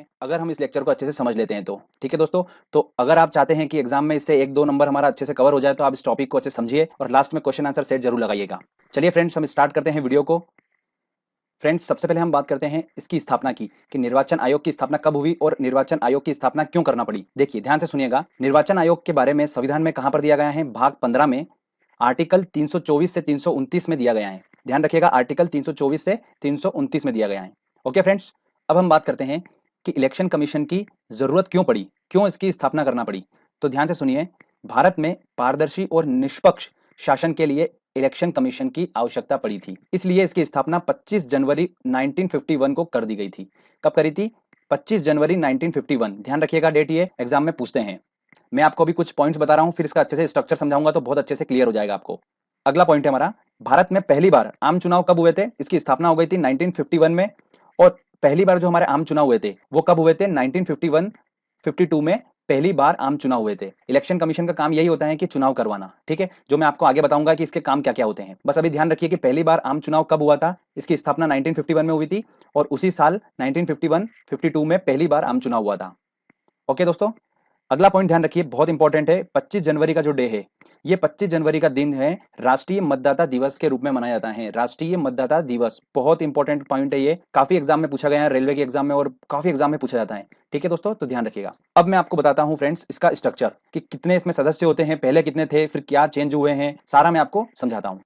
हैं, अगर हम इस लेक्चर को अच्छे से समझ लेते हैं तो। ठीक है दोस्तों? तो अगर आप चाहते हैं कि एग्जाम में इससे 1-2 नंबर हमारा अच्छे से कवर हो जाए, तो आप इस टॉपिक को अच्छे से समझिए और लास्ट में क्वेश्चन आंसर सेट जरूर लगाइएगा। चलिए फ्रेंड्स, हम स्टार्ट करते हैं वीडियो को। फ्रेंड्स, सबसे पहले हम बात करते हैं इसकी स्थापना की, कि निर्वाचन आयोग की स्थापना कब हुई और निर्वाचन आयोग की स्थापना क्यों करना पड़ी। देखिए ध्यान से सुनिएगा, निर्वाचन आयोग के बारे में संविधान में कहां पर दिया गया है, भाग 15 में आर्टिकल 324 से 329 में दिया गया है। ध्यान रखिएगा, आर्टिकल 324 से 329 में दिया गया है। ओके फ्रेंड्स, अब हम बात करते हैं कि इलेक्शन कमीशन की जरूरत क्यों पड़ी, क्यों इसकी स्थापना करना पड़ी। तो ध्यान से सुनिए, भारत में पारदर्शी और निष्पक्ष शासन के लिए इलेक्शन कमीशन की आवश्यकता पड़ी थी, इसलिए इसकी स्थापना 25 जनवरी 1951 को कर दी गई थी। कब करी थी? 25 जनवरी 1951। ध्यान रखिएगा, डेट ये एग्जाम में पूछते हैं। मैं आपको अभी कुछ पॉइंट्स बता रहा हूं, फिर इसका अच्छे से स्ट्रक्चर समझाऊंगा तो बहुत अच्छे से क्लियर हो जाएगा आपको। अगला पॉइंट है हमारा, भारत में पहली बार आम चुनाव कब हुए थे? इसकी स्थापना हो गई थी 1951 में। और पहली बार जो हमारे आम चुनाव हुए थे वो कब हुए थे? 1951 52 में पहली बार आम चुनाव हुए थे। इलेक्शन कमीशन का काम यही होता है कि चुनाव करवाना। ठीक है, जो मैं आपको आगे बताऊंगा कि इसके काम क्या क्या होते हैं। बस अभी ध्यान रखिए कि पहली बार आम चुनाव कब हुआ था। इसकी स्थापना 1951 में हुई थी और उसी साल 1951 52 में पहली बार आम चुनाव हुआ था। ओके दोस्तों, अगला पॉइंट ध्यान रखिए, बहुत इंपॉर्टेंट है। 25 जनवरी का जो डे है, ये 25 जनवरी का दिन है, राष्ट्रीय मतदाता दिवस के रूप में मनाया जाता है। राष्ट्रीय मतदाता दिवस बहुत इंपॉर्टेंट पॉइंट है, ये काफी एग्जाम में पूछा गया है, रेलवे के एग्जाम में और काफी एग्जाम में पूछा जाता है। ठीक है दोस्तों, तो ध्यान रखिएगा। अब मैं आपको बताता हूं फ्रेंड्स इसका स्ट्रक्चर, कि कितने इसमें सदस्य होते हैं, पहले कितने थे, फिर क्या चेंज हुए हैं, सारा मैं आपको समझाता हूं।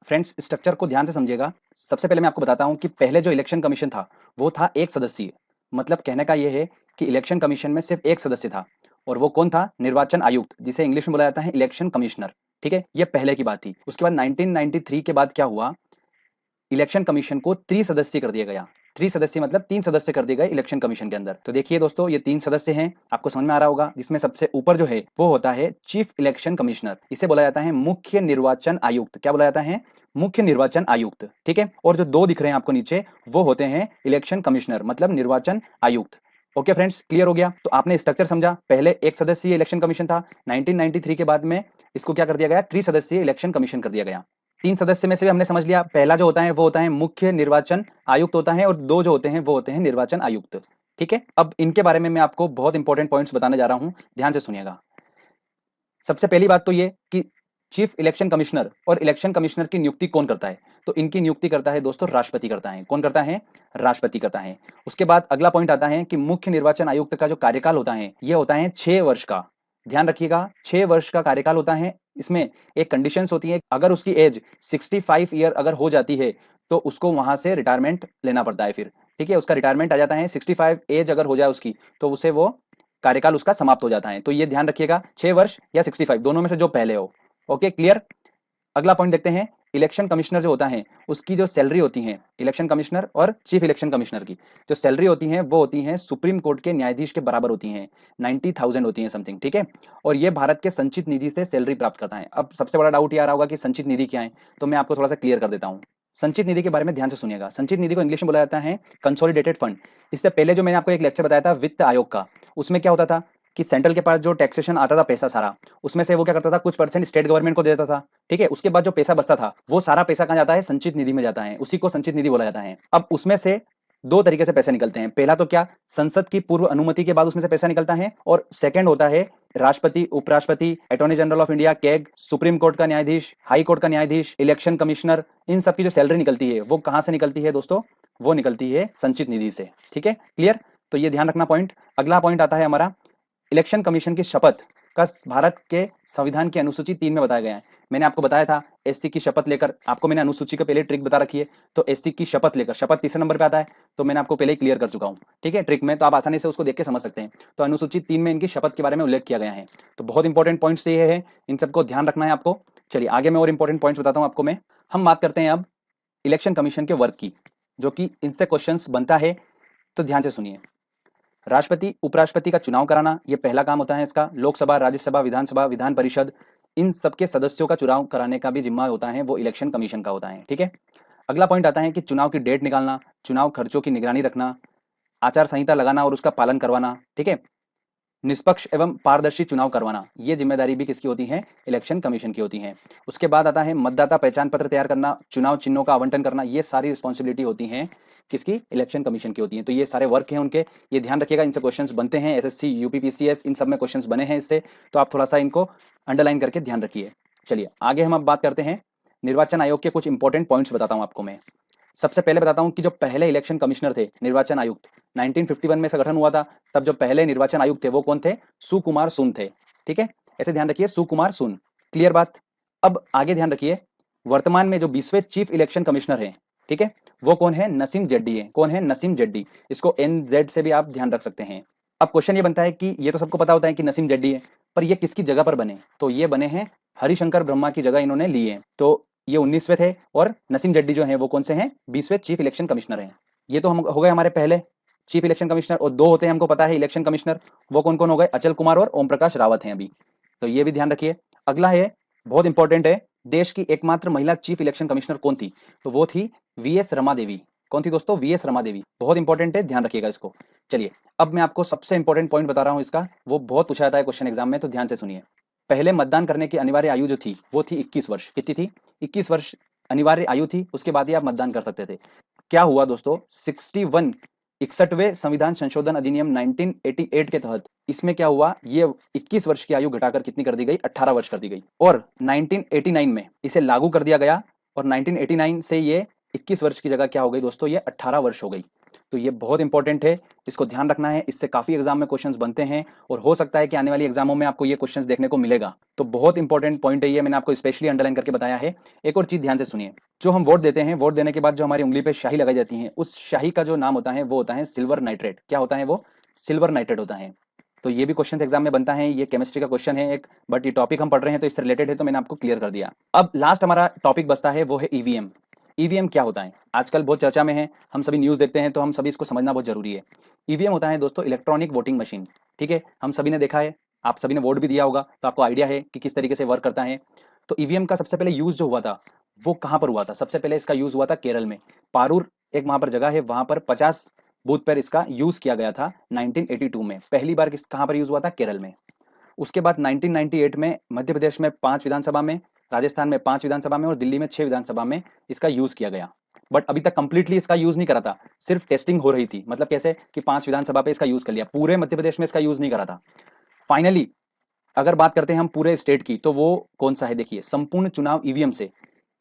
फ्रेंड्स, स्ट्रक्चर को ध्यान से समझिएगा। सबसे पहले मैं आपको बताता हूं कि पहले जो इलेक्शन कमीशन था वो था एक सदस्यीय। मतलब कहने का यह है कि इलेक्शन कमीशन में सिर्फ एक सदस्य था, और वो कौन था? निर्वाचन आयुक्त, जिसे इंग्लिश में बोला जाता है इलेक्शन कमिश्नर। ठीक है, ये पहले की बात थी। उसके बाद 1993 के बाद क्या हुआ, इलेक्शन कमीशन को त्रिसदस्यीय कर दिया गया। त्रिसदस्यीय मतलब 3 सदस्य कर दिए गए इलेक्शन कमीशन के अंदर। तो देखिए दोस्तों, ये 3 सदस्य हैं, आपको समझ में आ रहा होगा। जिसमें सबसे ऊपर जो है वो होता है चीफ इलेक्शन कमिश्नर, इसे बोला जाता है मुख्य निर्वाचन आयुक्त। क्या बोला जाता है? मुख्य निर्वाचन आयुक्त। ठीक है, और जो 2 दिख रहे हैं आपको नीचे, वो होते हैं इलेक्शन कमिश्नर, मतलब निर्वाचन आयुक्त। ओके फ्रेंड्स, क्लियर हो गया? तो आपने स्ट्रक्चर समझा, पहले एक सदस्यीय इलेक्शन कमीशन था, 1993 के बाद में इसको क्या कर दिया गया? त्रिसदस्यीय इलेक्शन कमीशन कर दिया गया। 3 सदस्य में से भी हमने समझ लिया, पहला जो होता है वो होता है मुख्य निर्वाचन आयुक्त होता है, और 2 जो होते हैं वो होते हैं निर्वाचन आयुक्त। ठीक है, अब इनके बारे में मैं आपको बहुत इंपॉर्टेंट पॉइंट्स बताने जा रहा हूं, ध्यान से सुनिएगा। सबसे पहली बात तो ये कि चीफ इलेक्शन कमिश्नर और इलेक्शन कमिश्नर की नियुक्ति कौन करता है? तो इनकी नियुक्ति करता है दोस्तों राष्ट्रपति करता है। कौन करता है? राष्ट्रपति करता है। उसके बाद अगला पॉइंट आता है कि मुख्य निर्वाचन आयुक्त का जो कार्यकाल होता है ये होता है 6 वर्ष का। ध्यान रखिएगा, 6 वर्ष का कार्यकाल होता है। इसमें एक कंडीशंस होती है, अगर उसकी एज 65 ईयर अगर हो जाती है तो उसको वहां से रिटायरमेंट लेना पड़ता है फिर। ठीक है, उसका रिटायरमेंट आ जाता है, 65 एज अगर हो जाए उसकी तो उसे वो कार्यकाल उसका समाप्त हो जाता है। तो ये ध्यान रखिएगा, 6 वर्ष या 65 दोनों में से जो पहले हो। Okay, clear? अगला पॉइंट देखते हैं, इलेक्शन कमिश्नर जो होता है उसकी जो सैलरी होती है, इलेक्शन कमिश्नर और चीफ इलेक्शन कमिश्नर की जो सैलरी होती है वो होती है सुप्रीम कोर्ट के न्यायाधीश के बराबर होती है, 90,000 होती है समथिंग। ठीक है, और ये भारत के संचित निधि से सैलरी प्राप्त करता है। अब सबसे बड़ा डाउट ये आ रहा होगा कि संचित निधि क्या है, तो मैं आपको थोड़ा सा क्लियर कर देता हूँ। संचित निधि के बारे में ध्यान से सुनिएगा। संचित निधि को इंग्लिश में बोला जाता है कंसोलिडेटेड फंड। इससे पहले जो मैंने आपको एक लेक्चर बताया था वित्त आयोग का, उसमें क्या होता था कि सेंट्रल के पास जो टैक्सेशन आता था पैसा सारा, उसमें से वो क्या करता था, कुछ परसेंट स्टेट गवर्नमेंट को दे देता था। ठीक है, उसके बाद जो पैसा बचता था वो सारा पैसा कहाँ जाता है? संचित निधि में जाता है, उसी को संचित निधि बोला जाता है। अब उसमें से 2 तरीके से पैसे निकलते हैं। पहला तो क्या, संसद की पूर्व अनुमति के बाद उसमें से पैसा निकलता है, और सेकंड होता है राष्ट्रपति, उपराष्ट्रपति, attorney general of India, CAG, supreme court का न्यायाधीश, हाई कोर्ट का न्यायाधीश, इलेक्शन कमिश्नर, इन सब की जो सैलरी निकलती है वो कहां से निकलती है दोस्तों? वो निकलती है संचित निधि से। ठीक है, क्लियर? तो ये ध्यान रखना पॉइंट। अगला पॉइंट आता है हमारा, इलेक्शन कमीशन की शपथ का भारत के संविधान की अनुसूची 3 में बताया गया है। मैंने आपको बताया था एससी की शपथ लेकर, आपको मैंने अनुसूची का पहले ट्रिक बता रखी है। तो एससी की शपथ लेकर, शपथ तीसरे नंबर पे आता है, तो मैंने आपको पहले ही क्लियर कर चुका हूं। ठीक है, ट्रिक में तो आप आसानी से उसको देख के समझ सकते हैं। तो अनुसूची 3 में इनकी शपथ के बारे में उल्लेख किया गया है। तो बहुत इंपॉर्टेंट पॉइंट्स ये है, इन सबको ध्यान रखना है आपको। चलिए आगे मैं और इंपॉर्टेंट पॉइंट्स बताता हूं आपको मैं। हम बात करते हैं अब इलेक्शन कमीशन के वर्क की, जो कि इनसे क्वेश्चन बनता है। तो ध्यान से सुनिए, राष्ट्रपति उपराष्ट्रपति का चुनाव कराना ये पहला काम होता है इसका। लोकसभा, राज्यसभा, विधानसभा, विधान परिषद, इन सबके सदस्यों का चुनाव कराने का भी जिम्मा होता है वो इलेक्शन कमीशन का होता है। ठीक है, अगला पॉइंट आता है कि चुनाव की डेट निकालना, चुनाव खर्चों की निगरानी रखना, आचार संहिता लगाना और उसका पालन करवाना। ठीक है, निष्पक्ष एवं पारदर्शी चुनाव करवाना, ये जिम्मेदारी भी किसकी होती है? इलेक्शन कमीशन की होती है। उसके बाद आता है मतदाता पहचान पत्र तैयार करना, चुनाव चिन्हों का आवंटन करना, ये सारी रिस्पॉन्सिबिलिटी होती है किसकी? इलेक्शन कमीशन की होती है। तो ये सारे वर्क हैं उनके, ये ध्यान रखिएगा, इनसे क्वेश्चंस बनते हैं, एसएससी, यूपीपीसीएस, इन सब में क्वेश्चंस बने हैं इससे, तो आप थोड़ा सा इनको अंडरलाइन करके ध्यान रखिए। चलिए आगे हम अब बात करते हैं निर्वाचन आयोग के कुछ इंपॉर्टेंट पॉइंट्स बताता हूं आपको मैं। सबसे पहले बताता हूं कि जो पहले इलेक्शन कमिश्नर थे, निर्वाचन आयुक्त, 1951 में इसका गठन हुआ था। तब जो पहले निर्वाचन आयुक्त थे वो कौन थे? सुकुमार सुन थे। ठीक है, ऐसे ध्यान रखिए, सुकुमार सुन। क्लियर बात? अब आगे ध्यान रखिए, वर्तमान में जो 20वें चीफ इलेक्शन कमिश्नर है, ठीक है, वो कौन है? नसीम जेड्डी है। कौन है? नसीम जेड्डी। इसको NZ से भी आप ध्यान रख सकते हैं। अब क्वेश्चन ये बनता है कि ये तो सबको पता होता है कि नसीम जेड्डी है, पर ये किसकी जगह पर बने? तो ये बने हैं हरिशंकर ब्रह्मा की जगह इन्होंने ली है। तो ये 19वें थे और नसीम जेड्डी जो है वो कौन से हैं? 20वें चीफ इलेक्शन कमिश्नर हैं। ये तो हम हो गए हमारे पहले चीफ इलेक्शन कमिश्नर, और दो होते हैं हमको पता है इलेक्शन कमिश्नर, वो कौन कौन हो गए? अचल कुमार और ओम प्रकाश रावत हैं अभी, तो ये भी ध्यान रखिए। अगला है, बहुत इंपॉर्टेंट है, देश की एकमात्र महिला चीफ इलेक्शन कमिश्नर कौन थी? तो वो थी VS रमा देवी। कौन थी दोस्तों? VS रमा देवी। बहुत इंपॉर्टेंट है, ध्यान रखिएगा इसको। चलिए अब मैं आपको सबसे इंपॉर्टेंट पॉइंट बता रहा हूं इसका, वो बहुत पूछा जाता है क्वेश्चन एग्जाम में, तो ध्यान से सुनिए। पहले मतदान करने की अनिवार्य आयु जो थी वो थी 21 वर्ष। कितनी थी? 21 वर्ष अनिवार्य आयु थी, उसके बाद ही आप मतदान कर सकते थे। क्या हुआ दोस्तों? 61वें संविधान संशोधन अधिनियम 1988 के तहत इसमें क्या हुआ? ये 21 वर्ष की आयु घटाकर कितनी कर दी गई? 18 वर्ष कर दी गई, और 1989 में इसे लागू कर दिया गया, और 1989 से ये 21 वर्ष की जगह क्या हो गई दोस्तों? ये 18 वर्ष हो गई। तो ये बहुत इंपॉर्टेंट है, इसको ध्यान रखना है, इससे काफी एग्जाम में क्वेश्चंस बनते हैं, और हो सकता है कि आने वाली एग्जामों में आपको ये क्वेश्चंस देखने को मिलेगा। तो बहुत इंपॉर्टेंट पॉइंट है ये, मैंने आपको स्पेशली अंडरलाइन करके बताया है। एक और चीज ध्यान से सुनिए, जो हम वोट देते हैं, वोट देने के बाद जो हमारी उंगली पे स्याही लगाई जाती है, उस स्याही का जो नाम होता है वो होता है सिल्वर नाइट्रेट। क्या होता है वो? सिल्वर नाइट्रेट होता है। तो ये भी क्वेश्चन एग्जाम में बनता है, ये केमिस्ट्री का क्वेश्चन है एक, बट ये टॉपिक हम पढ़ रहे हैं तो इससे रिलेटेड है, तो मैंने आपको क्लियर कर दिया। अब लास्ट हमारा टॉपिक बचता है, वो है ईवीएम। ईवीएम क्या होता है? आजकल बहुत चर्चा में है, हम सभी न्यूज देखते हैं, तो हम सभी इसको समझना बहुत जरूरी है। ईवीएम होता है दोस्तों इलेक्ट्रॉनिक वोटिंग मशीन। ठीक है, हम सभी ने देखा है, आप सभी ने वोट भी दिया होगा, तो आपको आइडिया है कि किस तरीके से वर्क करता है। तो ईवीएम का सबसे पहले यूज जो हुआ था वो कहां पर हुआ था? सबसे पहले इसका यूज हुआ था केरल में, पारूर एक वहां पर जगह है, वहां पर 50 बूथ पर इसका यूज किया गया था 1982 में। पहली बार किस कहां पर यूज हुआ था? केरल में। उसके बाद 1998 में मध्य प्रदेश में 5 विधानसभा में, राजस्थान में 5 विधानसभा में और दिल्ली में 6 विधानसभा में इसका यूज किया गया। बट अभी तक कंप्लीटली इसका यूज नहीं करा था, सिर्फ टेस्टिंग हो रही थी। मतलब कैसे कि 5 विधानसभा पे इसका यूज कर लिया, पूरे मध्य प्रदेश में इसका यूज नहीं करा था। फाइनली अगर बात करते हैं हम पूरे स्टेट की, तो वो कौन सा है? देखिए, संपूर्ण चुनाव ईवीएम से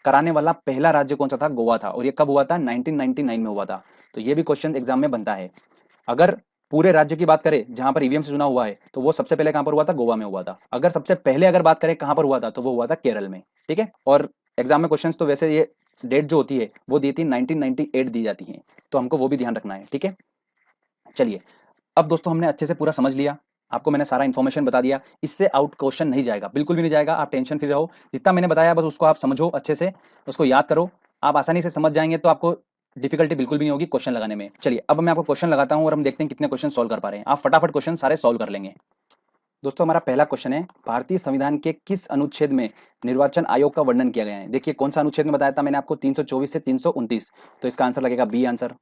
कराने वाला पहला राज्य कौन सा था? गोवा था। और ये कब हुआ था? 1999 में हुआ था। तो ये भी क्वेश्चन एग्जाम में बनता है। अगर पूरे राज्य की बात करें जहां पर ईवीएम से चुनाव हुआ है, तो वो सबसे पहले कहां पर हुआ था? गोवा में हुआ था। अगर सबसे पहले अगर बात करें कहां पर हुआ था, तो वो हुआ था केरल में। ठीक है, और एग्जाम में क्वेश्चंस तो वैसे ये डेट जो होती है वो दी थी 1998 दी जाती है, तो हमको वो भी ध्यान रखना है। ठीक है, चलिए अब दोस्तों हमने अच्छे से पूरा समझ लिया, आपको मैंने सारा इन्फॉर्मेशन बता दिया, इससे आउट क्वेश्चन नहीं जाएगा, बिल्कुल भी नहीं जाएगा, आप टेंशन फ्री रहो। जितना मैंने बताया बस उसको आप समझो अच्छे से, उसको याद करो, आप आसानी से समझ जाएंगे, तो आपको डिफिकल्टी बिल्कुल भी नहीं होगी क्वेश्चन लगाने में। चलिए अब मैं आपको क्वेश्चन लगाता हूं और हम देखते हैं कितने क्वेश्चन सॉल्व कर पा रहे हैं। आप फटाफट क्वेश्चन सारे सॉल्व कर लेंगे। दोस्तों हमारा पहला क्वेश्चन है, भारतीय संविधान के किस अनुच्छेद में निर्वाचन आयोग का वर्णन किया गया है? देखिए कौन सा अनुच्छेद में बताया था मैंने आपको? 324 से 329, तो इसका आंसर लगेगा बी आंसर।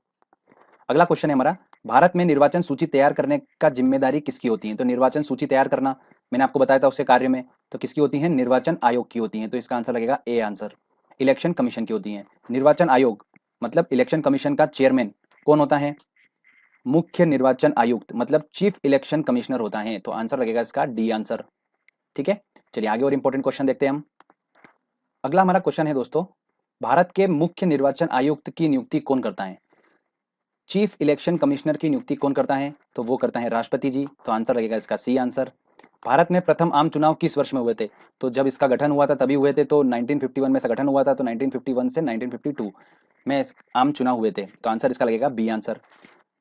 अगला क्वेश्चन है हमारा, भारत में निर्वाचन सूची तैयार करने का जिम्मेदारी किसकी होती है? तो निर्वाचन सूची तैयार करना मैंने आपको बताया था उसके कार्य में, तो किसकी होती है? निर्वाचन आयोग की होती है, तो इसका आंसर लगेगा ए आंसर। इलेक्शन कमीशन की होती है। निर्वाचन आयोग मतलब इलेक्शन कमीशन का चेयरमैन कौन होता है? मुख्य निर्वाचन आयुक्त मतलब चीफ इलेक्शन कमिश्नर होता है, तो आंसर लगेगा इसका डी आंसर। ठीक है, चलिए आगे और इंपॉर्टेंट क्वेश्चन देखते हैं हम। अगला हमारा क्वेश्चन है दोस्तों, भारत के मुख्य निर्वाचन आयुक्त की नियुक्ति कौन करता है? चीफ इलेक्शन कमिश्नर की नियुक्ति कौन करता है? तो वो करता है राष्ट्रपति जी, तो आंसर लगेगा इसका सी आंसर। भारत में प्रथम आम चुनाव किस वर्ष में हुए थे? तो जब इसका गठन हुआ था तभी हुए थे, तो 1951 में इसका गठन हुआ था, तो 1951 से 1952 में आम चुनाव हुए थे, तो आंसर इसका लगेगा बी आंसर।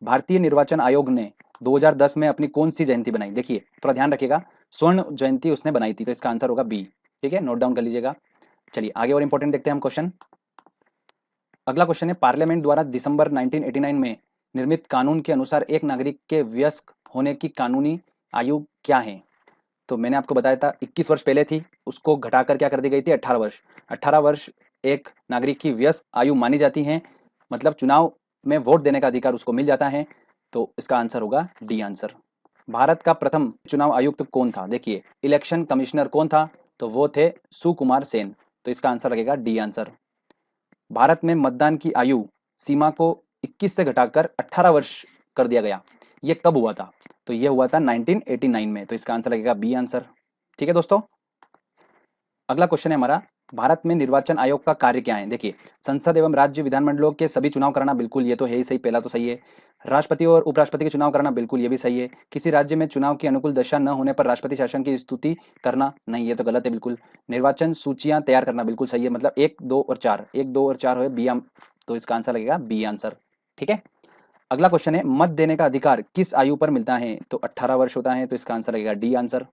भारतीय निर्वाचन आयोग ने 2010 में अपनी कौन सी जयंती बनाई? देखिए थोड़ा ध्यान रखिएगा, स्वर्ण जयंती उसने बनाई थी, तो इसका आंसर होगा बी। ठीक है, नोट डाउन कर लीजिएगा। चलिए आगे और इंपॉर्टेंट देखते हैं हम क्वेश्चन। अगला क्वेश्चन है, पार्लियामेंट द्वारा दिसंबर 1989 में निर्मित कानून के अनुसार एक नागरिक के वयस्क होने की कानूनी आयु क्या है? तो मैंने आपको बताया था 21 वर्ष पहले थी, उसको घटाकर क्या कर दी गई थी? 18 वर्ष। 18 वर्ष एक नागरिक की वयस्क आयु मानी जाती है, मतलब चुनाव में वोट देने का अधिकार उसको मिल जाता है, तो इसका आंसर होगा डी आंसर। भारत का प्रथम चुनाव आयुक्त कौन था? देखिए, इलेक्शन कमिश्नर कौन था? तो वो थे सुकुमार सेन। तो इसका आंसर लगेगा डी आंसर। भारत में मतदान की आयु सीमा को 21 से घटाकर 18 वर्ष कर दिया गया। ये कब हुआ था? तो ये हुआ था 1989 में। तो इसका आंसर लगेगा बी आंसर। ठीक है दोस्तों, अगला क्वेश्चन है हमारा, भारत में निर्वाचन आयोग का कार्य क्या है? देखिए, संसद एवं राज्य विधानमंडलों के सभी चुनाव कराना, बिल्कुल ये तो है ही सही, पहला तो सही है। राष्ट्रपति और उपराष्ट्रपति के चुनाव कराना, बिल्कुल ये भी सही है। किसी राज्य में चुनाव की अनुकूल दशा न होने पर राष्ट्रपति शासन की स्तुति करना, नहीं ये तो गलत है बिल्कुल। निर्वाचन सूचियां तैयार करना, बिल्कुल सही है, मतलब 1, 2 और 4, 1, 2 और 4 हो बी। तो इसका आंसर लगेगा बी आंसर। ठीक है, अगला क्वेश्चन है, मत देने का अधिकार किस आयु पर मिलता है? तो 18 वर्ष होता है। तो इसका आंसर लगेगा डी आंसर।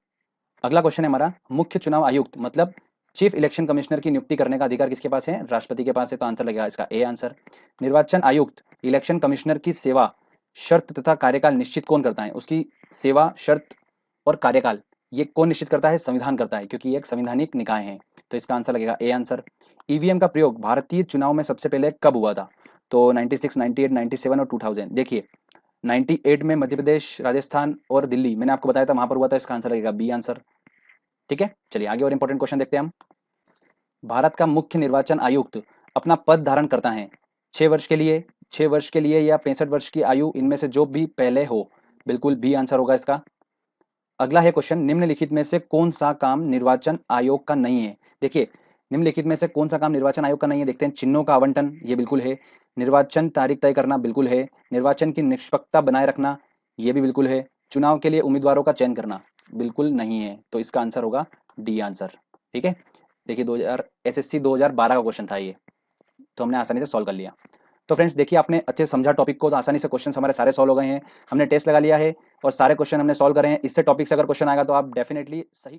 अगला क्वेश्चन है हमारा, मुख्य चुनाव आयुक्त मतलब चीफ इलेक्शन कमिश्नर की नियुक्ति करने का अधिकार किसके पास है? राष्ट्रपति के पास है। तो आंसर लगेगा इसका ए आंसर। निर्वाचन आयुक्त इलेक्शन कमिश्नर की सेवा शर्त तथा कार्यकाल निश्चित कौन करता है? उसकी सेवा शर्त और कार्यकाल ये कौन निश्चित करता है? संविधान करता है, क्योंकि ये एक संवैधानिक निकाय है। तो इसका आंसर लगेगा ए आंसर। ईवीएम का प्रयोग भारतीय चुनाव में सबसे पहले कब हुआ था? तो 96, 98, 97 और 2000। देखिए, 98 में मध्य प्रदेश, राजस्थान और दिल्ली, मैंने आपको बताया था वहां पर हुआ था। इसका आंसर लगेगा बी आंसर। ठीक है, चलिए आगे और इंपॉर्टेंट क्वेश्चन देखते हैं हम। भारत का मुख्य निर्वाचन आयुक्त अपना पद धारण करता है 6 वर्ष के लिए, 6 वर्ष के लिए या 65 वर्ष की आयु, इनमें से जो भी पहले हो, बिल्कुल बी आंसर होगा इसका। अगला है क्वेश्चन, निम्नलिखित में से कौन सा काम निर्वाचन आयोग का नहीं है? देखिए, निम्नलिखित में से कौन सा काम निर्वाचन आयोग का नहीं है? देखते हैं, चिन्हों का आवंटन, ये बिल्कुल है। निर्वाचन तारीख तय करना, बिल्कुल है। निर्वाचन की निष्पक्षता बनाए रखना, ये भी बिल्कुल है। चुनाव के लिए उम्मीदवारों का चयन करना, बिल्कुल नहीं है। तो इसका आंसर होगा डी आंसर। ठीक है, देखिए 2000 एसएससी 2012 का क्वेश्चन था ये, तो हमने आसानी से सॉल्व कर लिया। तो फ्रेंड्स देखिए, आपने अच्छे से समझा टॉपिक को, तो आसानी से क्वेश्चन हमारे सारे सॉल्व हो गए हैं। हमने टेस्ट लगा लिया है और सारे क्वेश्चन हमने सॉल्व करे हैं। इससे टॉपिक से अगर क्वेश्चन आएगा तो आप डेफिनेटली सही